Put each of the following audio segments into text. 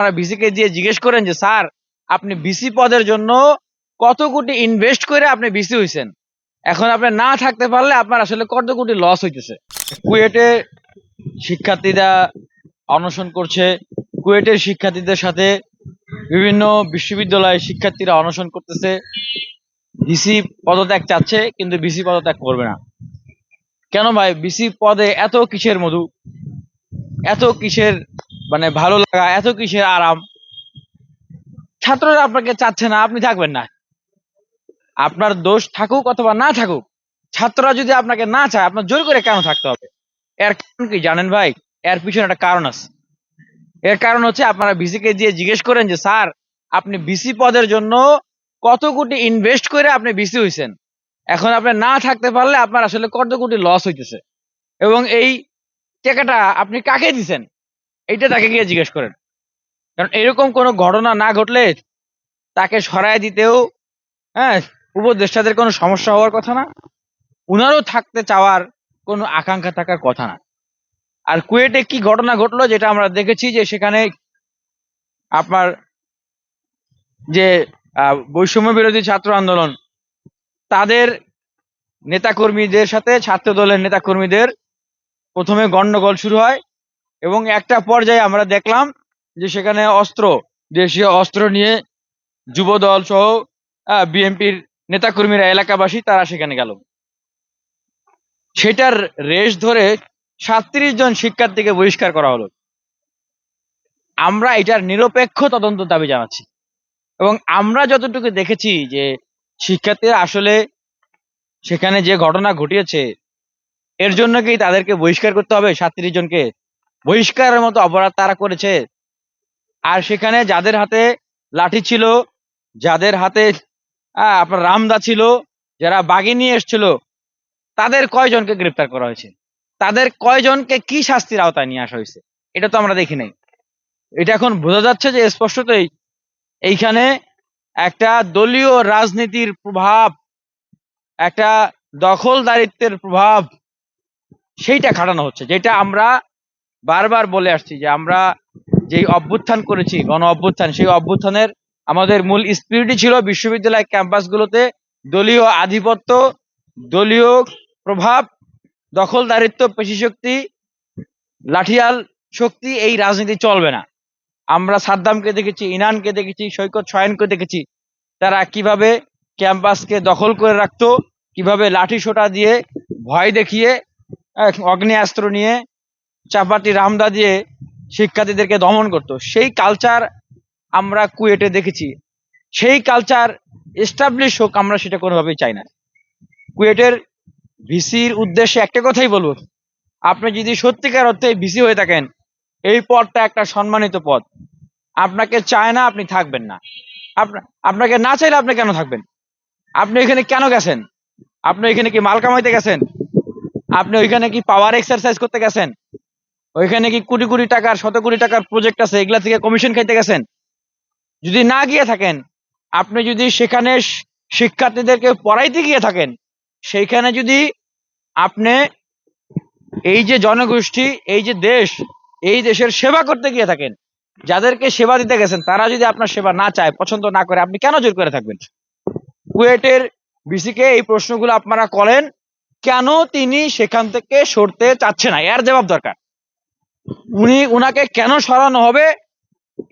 আপনারা ভিসিকে দিয়ে জিজ্ঞেস করেন যে স্যার আপনি ভিসি পদের জন্য কত কোটি ইনভেস্ট করে আপনি ভিসি হইছেন, এখন আপনি না থাকতে পারলে আপনার আসলে কত কোটি লস হইতেছে। কুয়েটে শিক্ষার্থীরা অনশন করছে, কুয়েটের শিক্ষার্থীদের সাথে বিভিন্ন বিশ্ববিদ্যালয়ের শিক্ষার্থীরা অনশন করতেছে। ভিসি পদত্যাগ চাচ্ছে কিন্তু ভিসি পদত্যাগ করবে না কেন ভাই? ভিসি পদে এত কিসের মধু, এত কিসের মানে ভালো লাগা, এত কিসের আরাম? ছাত্ররা আপনাকে চাচ্ছে না, আপনি থাকবেন না। আপনার দোষ থাকুক অথবা না থাকুক, ছাত্ররা যদি আপনাকে না চায় আপনার জোর করে কেন থাকতে হবে? এর কারণ কি জানেন ভাই? এর পিছনে একটা কারণ আছে। এর কারণ হচ্ছে আপনারা ভিসিকে দিয়ে জিজ্ঞেস করেন যে স্যার আপনি ভিসি পদের জন্য কত কোটি ইনভেস্ট করে আপনি ভিসি হইছেন, এখন আপনি না থাকতে পারলে আপনার আসলে কত কোটি লস হইতেছে, এবং এই টাকাটা আপনি কাকে দিচ্ছেন এইটা তাকে গিয়ে জিজ্ঞেস করেন। কারণ এরকম কোনো ঘটনা না ঘটলে তাকে সরায় দিতেও হ্যাঁ উপদেষ্টাদের কোনো সমস্যা হওয়ার কথা না, উনারও থাকতে চাওয়ার কোনো আকাঙ্ক্ষা থাকার কথা না। আর কুয়েটে কি ঘটনা ঘটলো যেটা আমরা দেখেছি যে সেখানে আপনার যে বৈষম্য বিরোধী ছাত্র আন্দোলন, তাদের নেতাকর্মীদের সাথে ছাত্র দলের নেতাকর্মীদের প্রথমে গন্ডগোল শুরু হয়, এবং একটা পর্যায়ে আমরা দেখলাম যে সেখানে দেশীয় অস্ত্র নিয়ে যুবদল সহ বিএনপির নেতাকর্মীরা, এলাকাবাসী তারা সেখানে গেল। সেটার রেশ ধরে 37 জন শিক্ষার্থীকে বহিষ্কার করা হলো। আমরা এটার নিরপেক্ষ তদন্ত দাবি জানাচ্ছি, এবং আমরা যতটুকু দেখেছি যে শিক্ষার্থীরা আসলে সেখানে যে ঘটনা ঘটিয়েছে এর জন্য কি তাদেরকে বহিষ্কার করতে হবে? 37 জনকে বহিষ্কারের মতো অপরাধ তারা করেছে। আর সেখানে যাদের হাতে লাঠি ছিল, যাদের হাতে আপনার রামদা ছিল, যারা বাগি নিয়ে এসছিল, তাদের কয়জনকে গ্রেপ্তার করা হয়েছে? তাদের কয়জনকে কি শাস্তির আওতায় নিয়ে আসা হয়েছে? এটা তো আমরা দেখি নাই। এটা এখন বোঝা যাচ্ছে যে স্পষ্টতই এইখানে একটা দলীয় রাজনীতির প্রভাব, একটা দখলদারিত্বের প্রভাব সেইটা খাটানো হচ্ছে, যেটা আমরা বারবার বলে আসছি যে আমরা যেই অভ্যুত্থান করেছি, গণ অভ্যুত্থান, সেই অভ্যুত্থানের আমাদের মূল স্পিরিটই ছিল বিশ্ববিদ্যালয় ক্যাম্পাসগুলোতে দলীয় আধিপত্য, দলীয় প্রভাব, দখলদারিত্ব, পেশিশক্তি, লাঠিয়াল শক্তি, এই রাজনীতি চলবে না। আমরা সাদ্দামকে দেখেছি, ইনানকে দেখেছি, সৈকত শয়নকে দেখেছি, তারা কিভাবে ক্যাম্পাসকে দখল করে রাখতো, কিভাবে লাঠি সোটা দিয়ে, ভয় দেখিয়ে, অগ্নেয়াস্ত্র নিয়ে, চাপাতি রামদা দিয়ে শিক্ষার্থীদেরকে দমন করত। সেই কালচার আমরা কুয়েটে দেখেছি। সেই কালচার এস্টাবলিশ হোক, আমরা সেটা কোনোভাবেই চাই না। কুয়েটের ভিসির উদ্দেশ্যে একটা কথাই বলবো, আপনি যদি সত্যিকার অর্থে ভিসি হয়ে থাকেন, এই পদটা একটা সম্মানিত পদ। আপনাকে চায় না, আপনি থাকবেন না। আপনাকে না চাইলে আপনি কেন থাকবেন? আপনি এখানে কেন গেছেন? আপনি এখানে কি মাল কামাইতে গেছেন? আপনি ওইখানে কি পাওয়ার এক্সারসাইজ করতে গেছেন? ওইখানে কি কোটি কোটি টাকার, শত কোটি টাকার প্রজেক্ট আছে, এগুলা থেকে কমিশন খাইতে গেছেন? যদি না গিয়ে থাকেন, আপনি যদি সেখানে শিক্ষার্থীদেরকে পড়াইতে গিয়ে থাকেন, সেইখানে যদি আপনি এই যে জনগোষ্ঠী, এই যে দেশ, এই দেশের সেবা করতে গিয়ে থাকেন, যাদেরকে সেবা দিতে গেছেন তারা যদি আপনার সেবা না চায়, পছন্দ না করে, আপনি কেন জোর করে থাকবেন? কুয়েটের ভিসিকে এই প্রশ্নগুলো আপনারা করেন, কেন তিনি সেখান থেকে সরতে চাচ্ছে না, এর জবাব দরকার। উনাকে কেন সরানো হবে,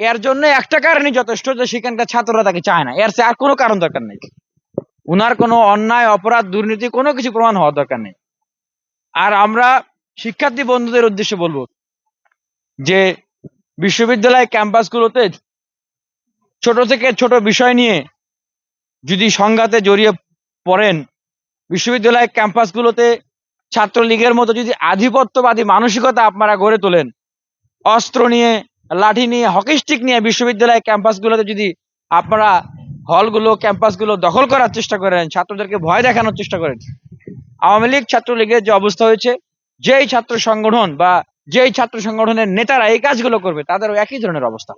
এর জন্য একটা কারণই যথেষ্ট, যে সেখানকার ছাত্ররা তাকে চায় না। এর চেয়ে আর কোনো কারণ দরকার নেই। উনার কোনো অন্যায়, অপরাধ, দুর্নীতি কোনো কিছু প্রমাণ হওয়ার দরকার নেই। আর আমরা শিক্ষার্থী বন্ধুদের উদ্দেশ্যে বলবো যে বিশ্ববিদ্যালয় ক্যাম্পাসগুলোতে ছোট থেকে ছোট বিষয় নিয়ে যদি সংঘাতে জড়িয়ে পড়েন, বিশ্ববিদ্যালয় ক্যাম্পাসগুলোতে ছাত্রলীগের মতো যদি আধিপত্যবাদী মানসিকতা আপনারা গড়ে তোলেন, অস্ত্র নিয়ে, লাঠি নিয়ে, হকি স্টিক নিয়ে বিশ্ববিদ্যালয় ক্যাম্পাসগুলোতে যদি আপনারা হলগুলো, ক্যাম্পাসগুলো দখল করার চেষ্টা করেন, ছাত্রদেরকে ভয় দেখানোর চেষ্টা করেন, আওয়ামী লীগ ছাত্রলীগের যে অবস্থা হয়েছে, যেই ছাত্র সংগঠন বা যেই ছাত্র সংগঠনের নেতারা এই কাজগুলো করবে, তাদেরও একই ধরনের অবস্থা।